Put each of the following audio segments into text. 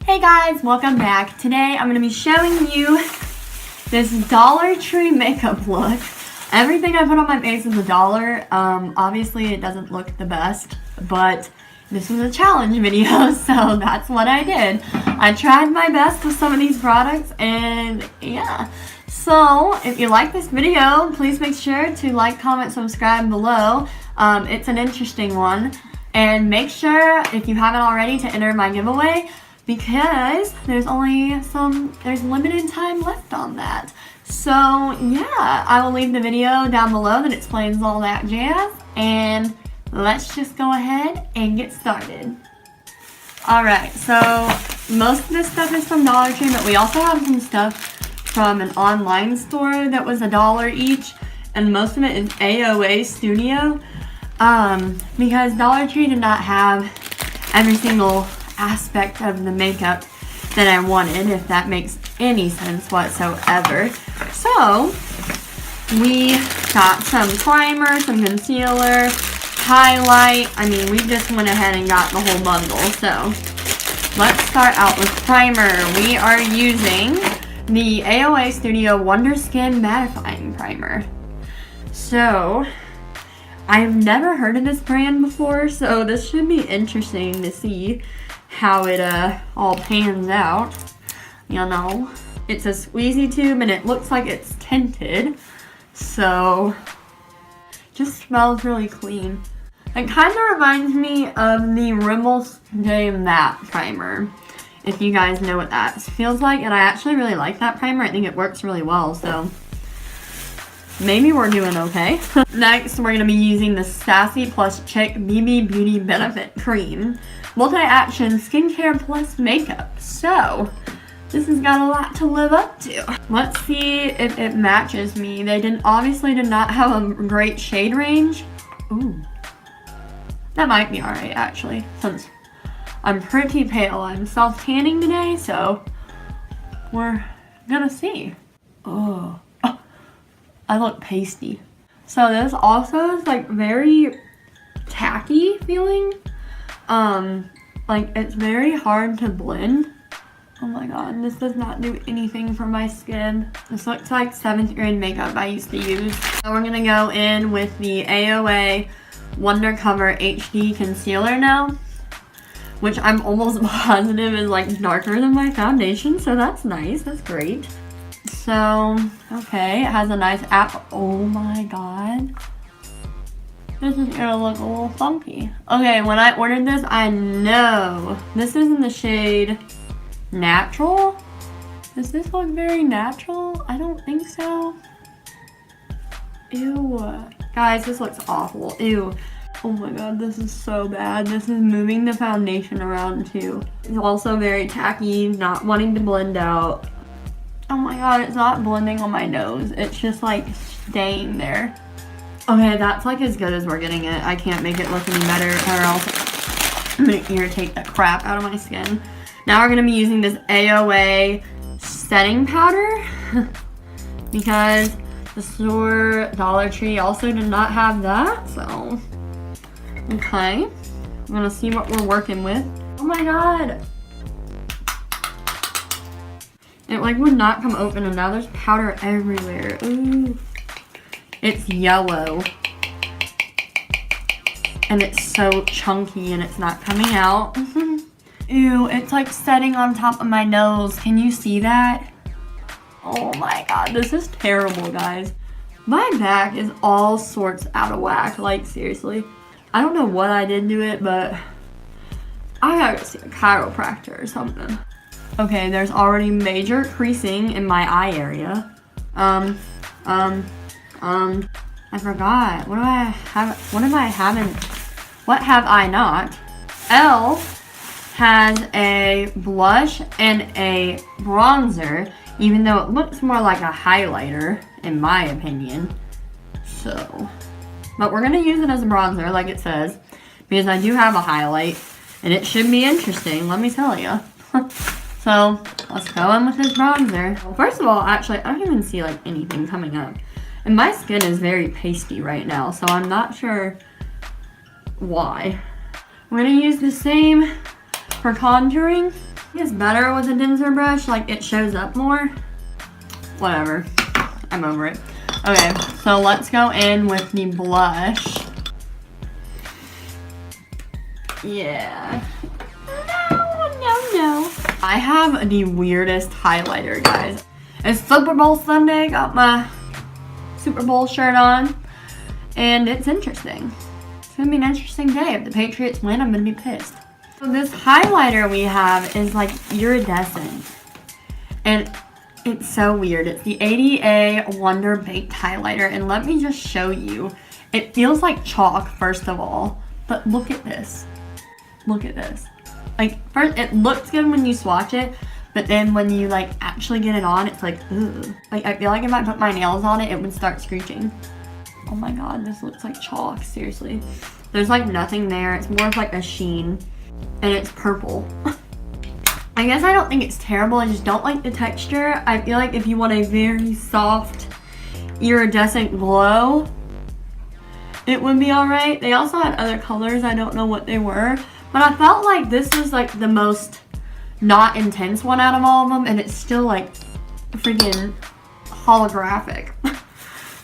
Hey guys, welcome back. Today I'm going to be showing you this Dollar Tree makeup look. Everything I put on my face is $1. Obviously it doesn't look the best, but this was a challenge video, so that's what I did. I tried my best with some of these products, and yeah. So if you like this video, please make sure to like, comment, subscribe below. It's an interesting one. And make sure, if you haven't already, to enter my giveaway, because there's limited time left on that. So yeah, I will leave the video down below that explains all that jazz, and let's just go ahead and get started. Alright, so most of this stuff is from Dollar Tree, but we also have some stuff from an online store that was $1 each, and most of it is AOA Studio, because Dollar Tree did not have every single aspect of the makeup that I wanted, if that makes any sense whatsoever. So we got some primer, some concealer, highlight. I mean, we just went ahead and got the whole bundle. So let's start out with primer. We are using the AOA Studio Wonder Skin Mattifying Primer. So I've never heard of this brand before, so this should be interesting to see how it all pans out. You know, it's a squeezy tube and it looks like it's tinted, so just smells really clean. It kind of reminds me of the Rimmel Stay Matte Primer, if you guys know what that feels like, and I actually really like that primer. I think it works really well, so maybe we're doing okay. Next, we're going to be using the Sassy Plus Chick BB Beauty Benefit Cream Multi-Action Skincare Plus Makeup. So this has got a lot to live up to. Let's see if it matches me. They obviously did not have a great shade range. Ooh, that might be alright actually, since I'm pretty pale. I'm self-tanning today, so we're gonna see. Oh, I look pasty. So this also is like very tacky feeling. Like it's very hard to blend. Oh my god, this does not do anything for my skin. This looks like 7th grade makeup I used to use. So we're gonna go in with the AOA Wonder Cover HD Concealer now, which I'm almost positive is like darker than my foundation, so that's nice, that's great. So, okay, it has a nice app. Oh my god. This is gonna look a little funky. Okay, when I ordered this, I know this is in the shade Natural. Does this look very natural? I don't think so. Ew. Guys, this looks awful. Ew. Oh my god, this is so bad. This is moving the foundation around too. It's also very tacky, not wanting to blend out. Oh my god, it's not blending on my nose. It's just like staying there. Okay, that's like as good as we're getting it. I can't make it look any better or else I'm gonna irritate the crap out of my skin. Now we're gonna be using this AOA setting powder because the store Dollar Tree also did not have that, so. Okay, I'm gonna see what we're working with. Oh my god. It like would not come open, and now there's powder everywhere. Ooh. It's yellow. And it's so chunky and it's not coming out. Ew, it's like setting on top of my nose. Can you see that? Oh my god, this is terrible, guys. My back is all sorts out of whack, like seriously. I don't know what I did to it, but I gotta see a chiropractor or something. Okay, there's already major creasing in my eye area. I forgot. What do I have? What am I having? What have I not? e.l.f. has a blush and a bronzer, even though it looks more like a highlighter, in my opinion. So, but we're gonna use it as a bronzer, like it says, because I do have a highlight, and it should be interesting, let me tell you. So, let's go in with this bronzer. First of all, actually, I don't even see like anything coming up. And my skin is very pasty right now, so I'm not sure why. We're gonna use the same for contouring. It's better with a denser brush, like it shows up more. Whatever, I'm over it. Okay, so let's go in with the blush. Yeah. No. I have the weirdest highlighter, guys. It's Super Bowl Sunday, got my Super Bowl shirt on, and it's interesting. It's gonna be an interesting day. If the Patriots win, I'm gonna be pissed. So this highlighter we have is like iridescent, and it's so weird. It's the 80A Wonder Baked highlighter, and let me just show you. It feels like chalk, first of all, but look at this. Look at this. Like, first, it looks good when you swatch it, but then when you, like, actually get it on, it's like, ugh. Like, I feel like if I put my nails on it, it would start screeching. Oh my god, this looks like chalk, seriously. There's, like, nothing there. It's more of, like, a sheen, and it's purple. I guess I don't think it's terrible. I just don't like the texture. I feel like if you want a very soft, iridescent glow, it would be alright. They also had other colors. I don't know what they were. But I felt like this was like the most not intense one out of all of them, and it's still like freaking holographic.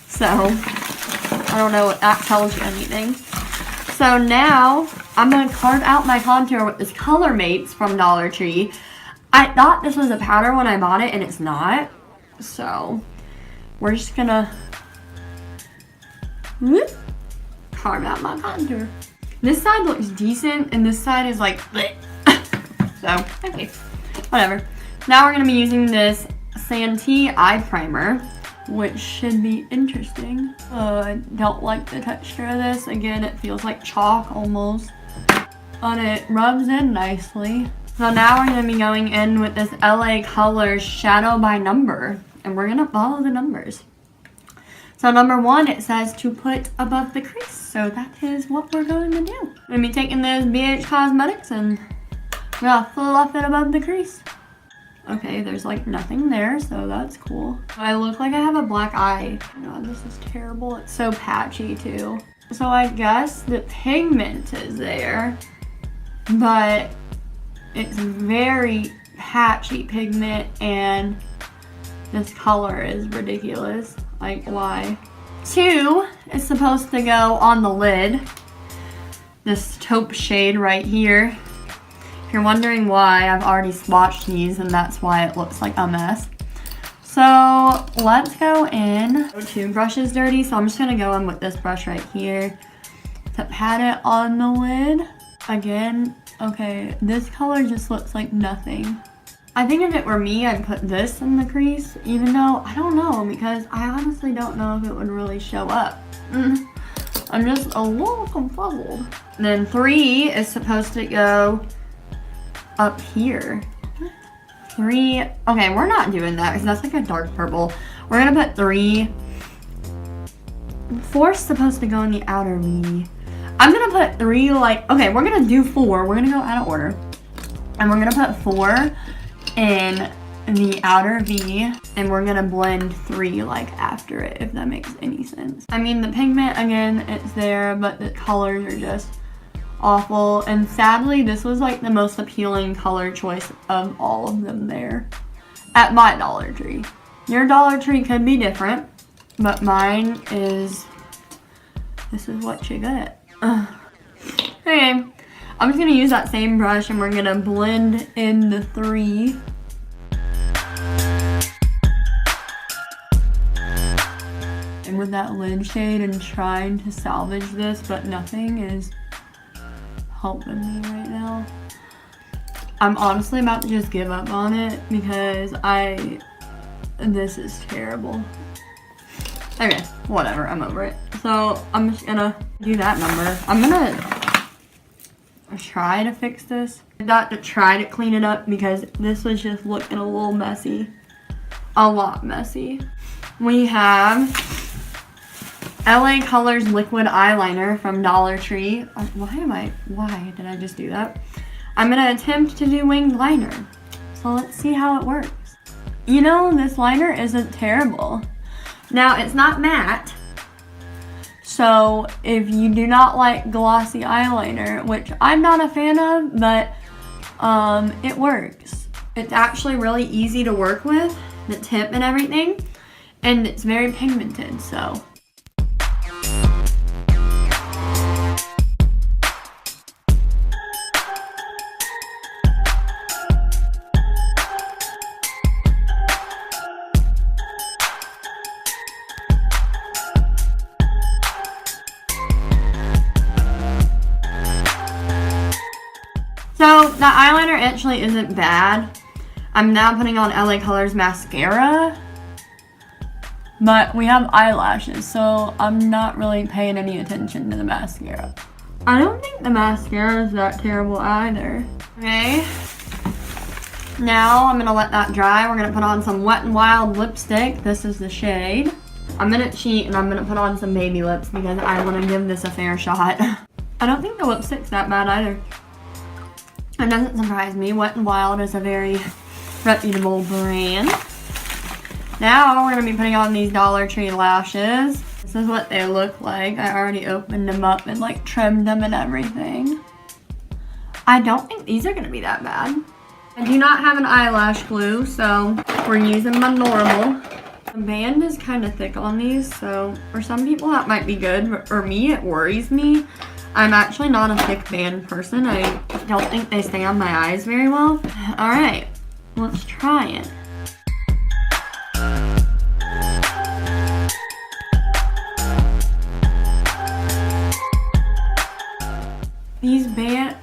So I don't know if that tells you anything. So now I'm gonna carve out my contour with this Color Mates from Dollar Tree. I thought this was a powder when I bought it, and it's not. So we're just gonna carve out my contour. This side looks decent, and this side is like, bleh. So, okay, whatever. Now we're gonna be using this Santee Eye Primer, which should be interesting. I don't like the texture of this. Again, it feels like chalk almost, but it rubs in nicely. So now we're gonna be going in with this LA Colors Shadow by Number, and we're gonna follow the numbers. So number 1, it says to put above the crease. So that is what we're going to do. I'm going to be taking this BH Cosmetics and we're going to fluff it above the crease. Okay, there's like nothing there, so that's cool. I look like I have a black eye. Oh god, this is terrible. It's so patchy too. So I guess the pigment is there, but it's very patchy pigment, and this color is ridiculous. Like, why? 2 is supposed to go on the lid. This taupe shade right here. If you're wondering why, I've already swatched these, and that's why it looks like a mess. So let's go in. Two brushes dirty, so I'm just gonna go in with this brush right here to pat it on the lid. Again, okay, this color just looks like nothing. I think if it were me, I'd put this in the crease, even though, I don't know, because I honestly don't know if it would really show up. I'm just a little confuzzled. And then 3 is supposed to go up here. 3, okay, we're not doing that because that's like a dark purple. We're gonna put 3. 4 is supposed to go in the outer V. I'm gonna put 3, like, okay, we're gonna do 4. We're gonna go out of order. And we're gonna put 4 in the outer V, and we're gonna blend 3 like after it, if that makes any sense. I mean, the pigment, again, it's there, but the colors are just awful, and sadly this was like the most appealing color choice of all of them there at my Dollar Tree. Your Dollar Tree could be different, but mine is, this is what you get. Okay, I'm just gonna use that same brush and we're gonna blend in the 3. And with that lid shade and trying to salvage this, but nothing is helping me right now. I'm honestly about to just give up on it because this is terrible. Okay, whatever, I'm over it. So I'm just gonna do that number. I'm gonna try to fix this. I got to try to clean it up because this was just looking a little messy. A lot messy. We have LA Colors Liquid Eyeliner from Dollar Tree. Why did I just do that? I'm gonna attempt to do winged liner. So let's see how it works. You know, this liner isn't terrible. Now, it's not matte. So if you do not like glossy eyeliner, which I'm not a fan of, but it works. It's actually really easy to work with, the tip and everything, and it's very pigmented, so. So the eyeliner actually isn't bad. I'm now putting on LA Colors mascara, but we have eyelashes, so I'm not really paying any attention to the mascara. I don't think the mascara is that terrible either. Okay, now I'm gonna let that dry. We're gonna put on some Wet n Wild lipstick. This is the shade. I'm gonna cheat and I'm gonna put on some baby lips because I wanna give this a fair shot. I don't think the lipstick's that bad either. It doesn't surprise me. Wet n Wild is a very reputable brand. Now we're going to be putting on these Dollar Tree lashes. This is what they look like. I already opened them up and like trimmed them and everything. I don't think these are going to be that bad. I do not have an eyelash glue, so we're using my normal. The band is kind of thick on these, so for some people that might be good, but for me it worries me. I'm actually not a thick band person. I don't think they stay on my eyes very well. All right, let's try it.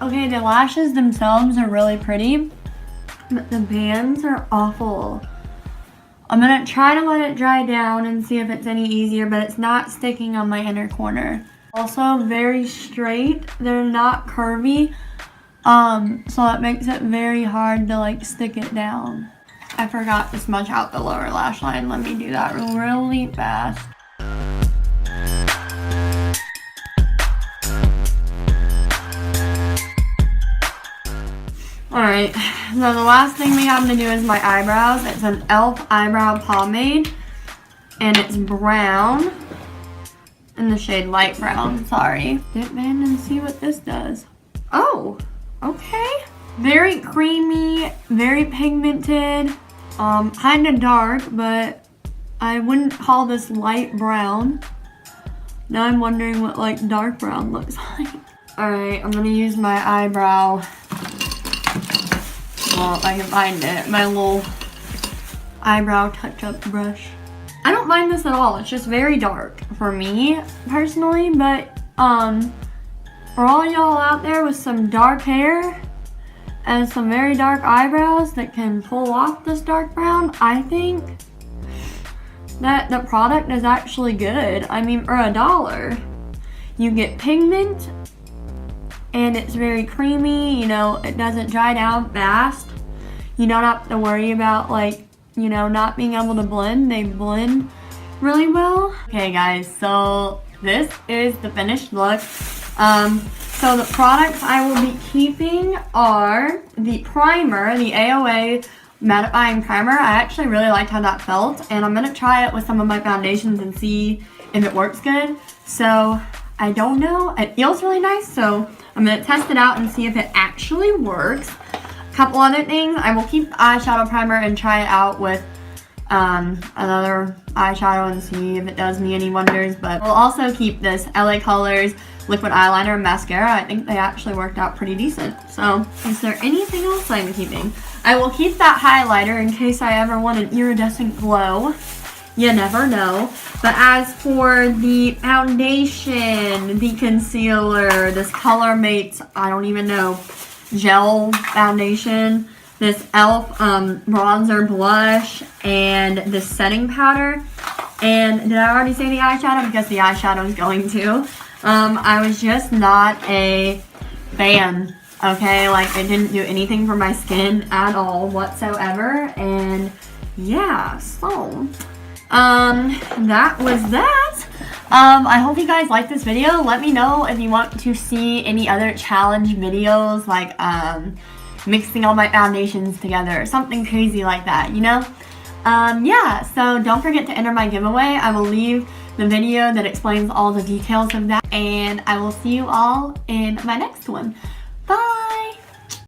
Okay, the lashes themselves are really pretty, but the bands are awful. I'm gonna try to let it dry down and see if it's any easier, but it's not sticking on my inner corner. Also very straight, they're not curvy, so that makes it very hard to like stick it down. I forgot to smudge out the lower lash line. Let me do that really fast. Alright, so the last thing we have to do is my eyebrows. It's an e.l.f. eyebrow pomade, and it's brown. In the shade light brown, sorry. Dip in and see what this does. Oh, okay. Very creamy, very pigmented, kind of dark, but I wouldn't call this light brown. Now I'm wondering what like dark brown looks like. All right, I'm gonna use my eyebrow. Well, if I can find it, my little eyebrow touch-up brush. I don't mind this at all. It's just very dark for me personally, but for all y'all out there with some dark hair and some very dark eyebrows that can pull off this dark brown, I think that the product is actually good. I mean, for $1, you get pigment and it's very creamy, you know, it doesn't dry down fast. You don't have to worry about like, you know, not being able to blend. They blend really well. Okay guys, so this is the finished look. So the products I will be keeping are the primer, the AOA mattifying primer. I actually really liked how that felt, and I'm gonna try it with some of my foundations and see if it works good. So I don't know, it feels really nice, so I'm gonna test it out and see if it actually works. Couple other things, I will keep the eyeshadow primer and try it out with another eyeshadow and see if it does me any wonders, but we'll also keep this LA Colors liquid eyeliner and mascara. I think they actually worked out pretty decent. So is there anything else I'm keeping? I will keep that highlighter in case I ever want an iridescent glow. You never know. But as for the foundation, the concealer, this Color Mates, I don't even know, gel foundation, this e.l.f. bronzer blush, and this setting powder. And did I already say the eyeshadow? Because the eyeshadow is going to. I was just not a fan, okay? Like, it didn't do anything for my skin at all whatsoever. And yeah, so that was that. I hope you guys liked this video. Let me know if you want to see any other challenge videos, like mixing all my foundations together or something crazy like that, you know? Yeah, so don't forget to enter my giveaway. I will leave the video that explains all the details of that, and I will see you all in my next one. Bye!